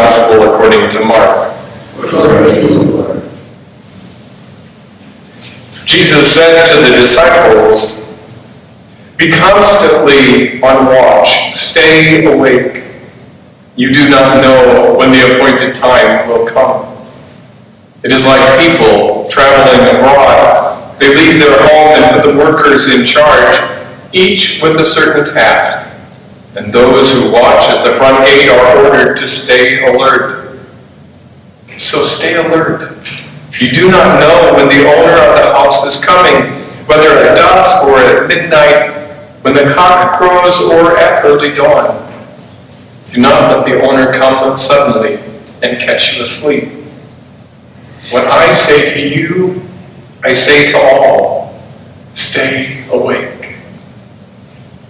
Gospel according to Mark. Jesus said to the disciples, "Be constantly on watch, stay awake. You do not know when the appointed time will come." It is like people traveling abroad. They leave their home and put the workers in charge, each with a certain task. And those who watch at the front gate are ordered to stay alert. So stay alert. You do not know when the owner of the house is coming, whether at dusk or at midnight, when the cock crows or at early dawn. Do not let the owner come suddenly and catch you asleep. What I say to you, I say to all, stay awake.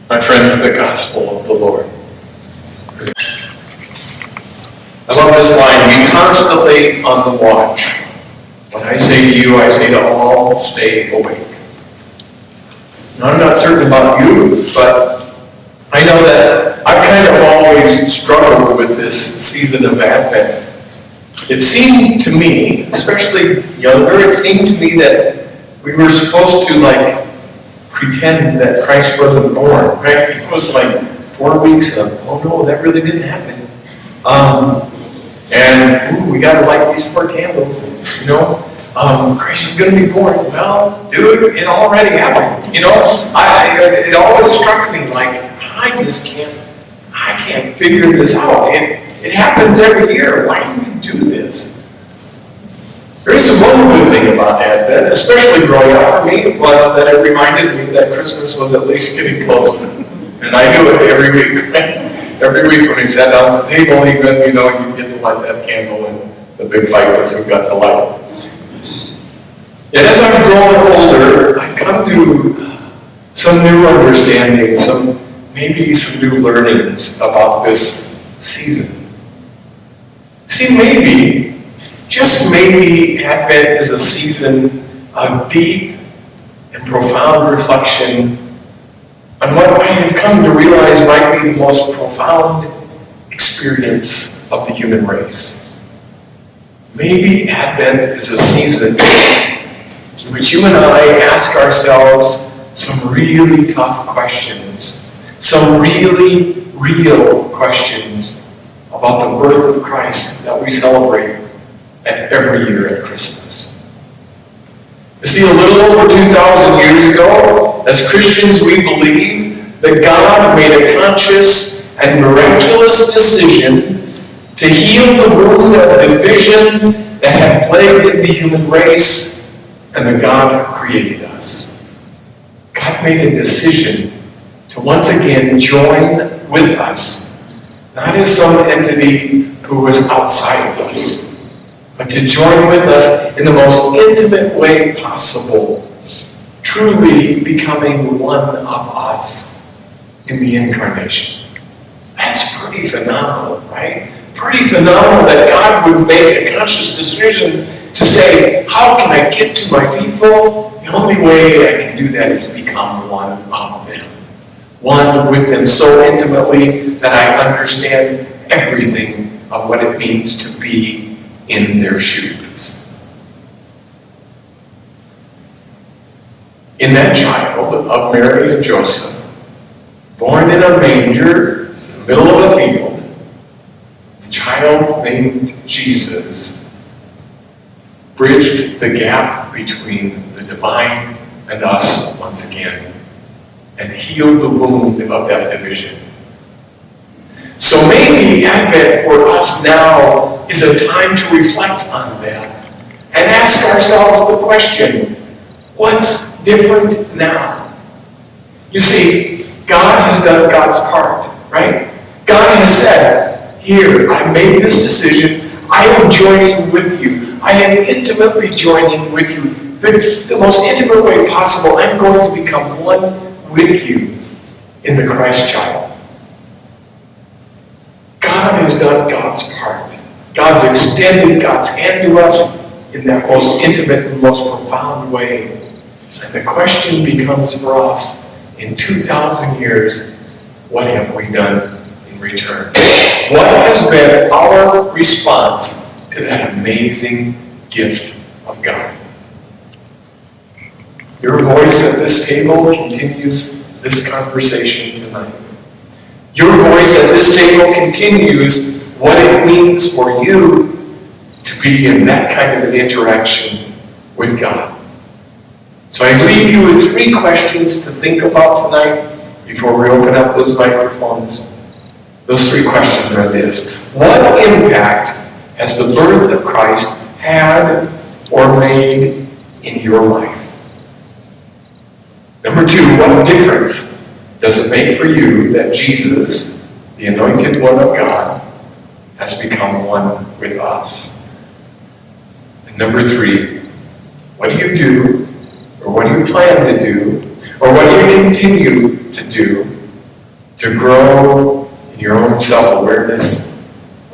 My friends, the gospel of the Lord. I love this line, be constantly on the watch. What I say to you, I say to all, stay awake. Now, I'm not certain about you, but I know that I've kind of always struggled with this season of Advent. It seemed to me, especially younger, it seemed to me that we were supposed to pretend that Christ wasn't born, right? It was 4 weeks of, oh no, that really didn't happen. We gotta light these 4 candles, Christ is gonna be born. Well, dude, it already happened, it always struck me I can't figure this out. It happens every year. Why do we do this? There is one good thing about Advent, especially growing up for me, was that it reminded me that Christmas was at least getting closer. And I do it every week, right? Every week when we sat down at the table, even, you get to light that candle, and the big fight was who got to light it. And as I'm growing older, I've come to some new understanding, maybe some new learnings about this season. See, just maybe, Advent is a season of deep and profound reflection on what I have come to realize might be the most profound experience of the human race. Maybe Advent is a season in which you and I ask ourselves some really tough questions, some really real questions about the birth of Christ that we celebrate every year at Christmas. You see, a little over 2,000 years ago, as Christians, we believe that God made a conscious and miraculous decision to heal the wound of division that had plagued the human race and the God who created us. God made a decision to once again join with us, not as some entity who was outside of us, but to join with us in the most intimate way possible, truly becoming one of us in the incarnation. That's pretty phenomenal, right? Pretty phenomenal that God would make a conscious decision to say, how can I get to my people? The only way I can do that is become one of them. One with them so intimately that I understand everything of what it means to be in their shoes. In that child of Mary and Joseph, born in a manger in the middle of a field, the child named Jesus bridged the gap between the divine and us once again, and healed the wound of that division. So maybe Advent for us now is a time to reflect on that and ask ourselves the question, what's different now? You see, God has done God's part, right? God has said, here, I made this decision, I am joining with you. I am intimately joining with you. The most intimate way possible, I'm going to become one with you in the Christ child. God has done God's part. God's extended God's hand to us in that most intimate and most profound way. And the question becomes for us, in 2,000 years, what have we done in in return? What has been our response to that amazing gift of God? Your voice at this table continues this conversation tonight. Your voice at this table continues what it means for you to be in that kind of an interaction with God. So I leave you with 3 questions to think about tonight before we open up those microphones. Those 3 questions are this. What impact has the birth of Christ had or made in your life? Number 2, what difference does it make for you that Jesus, the anointed one of God, has become one with us? And number 3, what do you do, or what do you plan to do, or what do you continue to do to grow in your own self-awareness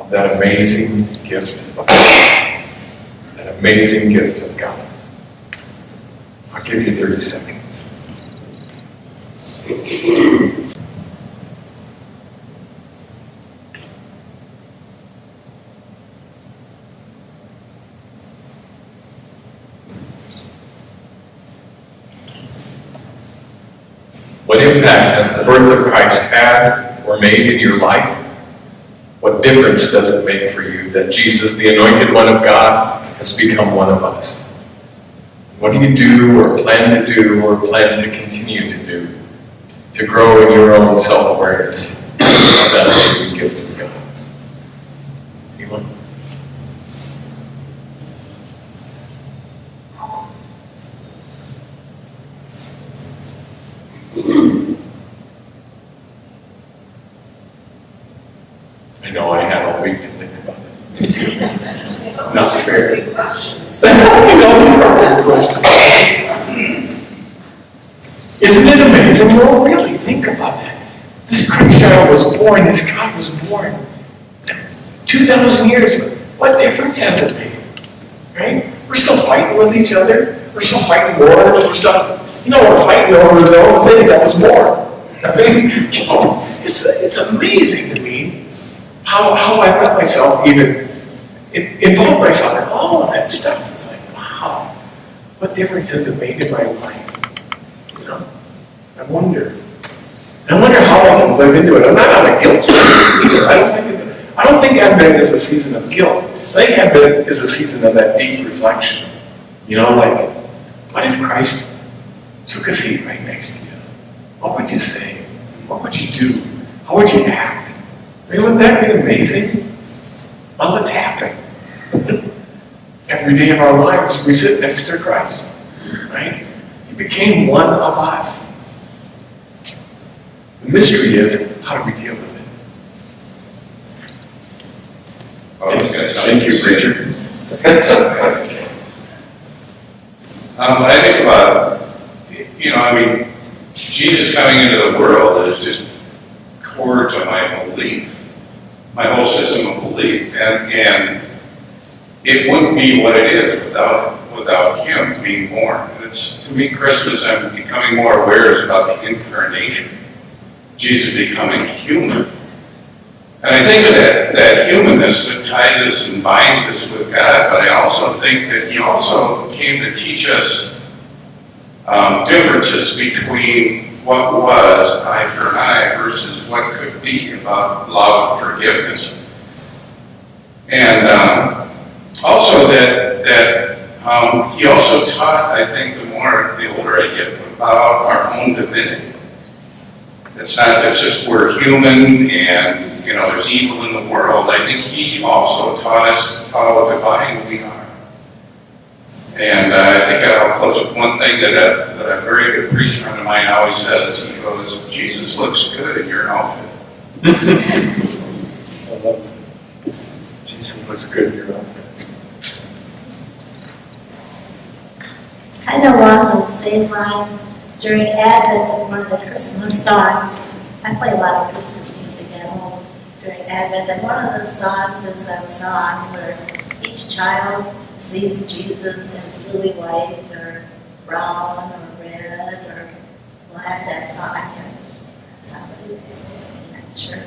of that amazing gift of God? That amazing gift of God. I'll give you 30 seconds. What impact has the birth of Christ had or made in your life? What difference does it make for you that Jesus, the anointed one of God, has become one of us? What do you do or plan to do or plan to continue to do to grow in your own self-awareness of that amazing gift of God? Anyone? I know I had all week to think about it. Not fair. Isn't it amazing? Well, really, think about that. This Christ child was born, this God was born 2,000 years ago. What difference has it made? Right? We're still fighting with each other. We're still fighting wars. We're fighting over the own thing that was born. I mean, it's amazing to me how I let myself even involve myself in all of that stuff. It's like, wow, what difference has it made in my life? I wonder how I can live into it. I'm not on a guilt trip either. I don't think Advent is a season of guilt. I think Advent is a season of that deep reflection. Like, what if Christ took a seat right next to you? What would you say? What would you do? How would you act? Wouldn't that be amazing? Well, it's happened. Every day of our lives, we sit next to Christ, right? He became one of us. The mystery is, how do we deal with it? Thank you, Richard. When I think about, Jesus coming into the world is just core to my belief, my whole system of belief, and it wouldn't be what it is without Him being born. To me, Christmas, I'm becoming more aware is about the incarnation, Jesus becoming human. And I think of that humanness that ties us and binds us with God, but I also think that He also came to teach us differences between what was eye for an eye versus what could be about love and forgiveness. And also that He also taught, I think, the older I get, about our own divinity. It's just we're human and there's evil in the world. I think He also taught us how divine we are. And I think I'll close with one thing that a very good priest friend of mine always says. He goes, Jesus looks good in your outfit. I love it. Jesus looks good in your outfit. Kind of along those same lines, during Advent and one of the Christmas songs, I play a lot of Christmas music at home during Advent, and one of the songs is that song where each child sees Jesus as lily white or brown or red or black. That song, I can't remember that song, but it's I'm not sure.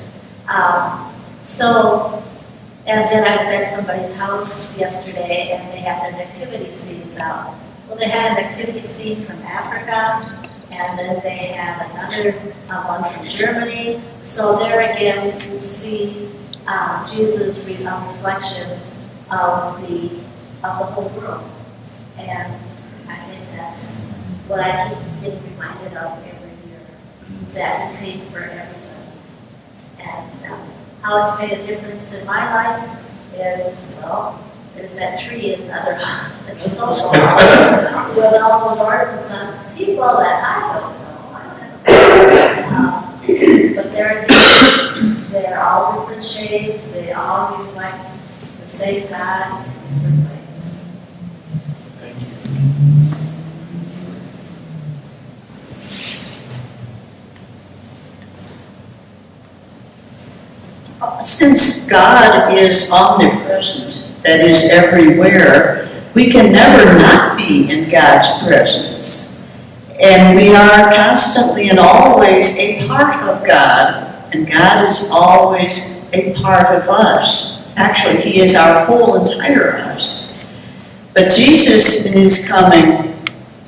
And then I was at somebody's house yesterday and they had their nativity scenes out. Well, they had a nativity scene from Africa, and then they have another one from Germany. So there again, you see Jesus' reflection of the whole world. And I think that's what I keep getting reminded of every year, is that He paid for everybody. And how it's made a difference in my life is, well, there's that tree in the social hall with all those ornaments on people that I don't know. But they're all different shades. They all reflect the same God in different ways. Thank you. Since God is omnipresent, that is everywhere, we can never not be in God's presence. And we are constantly and always a part of God, and God is always a part of us. Actually, He is our whole entire us. But Jesus in His coming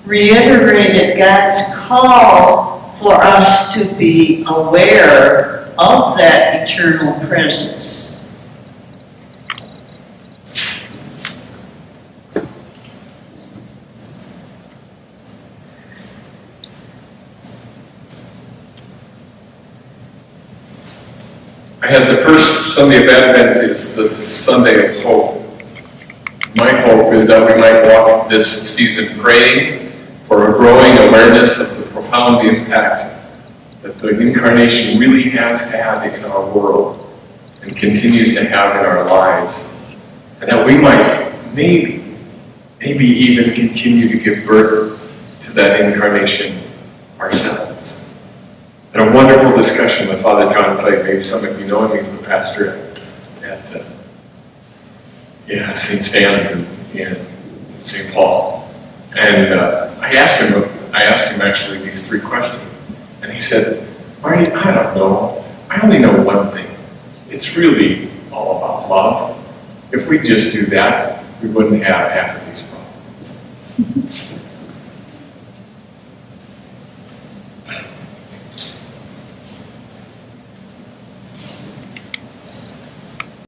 reiterated God's call for us to be aware of that eternal presence. I had the first Sunday of Advent is the Sunday of hope. My hope is that we might walk this season praying for a growing awareness of the profound impact that the Incarnation really has had in our world and continues to have in our lives. And that we might maybe even continue to give birth to that Incarnation ourselves. And a wonderful discussion with Father John Clay. Maybe some of you know him. He's the pastor at St. Stan's in St. Paul. And I asked him actually these 3 questions. And he said, Marty, I don't know. I only know one thing. It's really all about love. If we just do that, we wouldn't have half of these problems.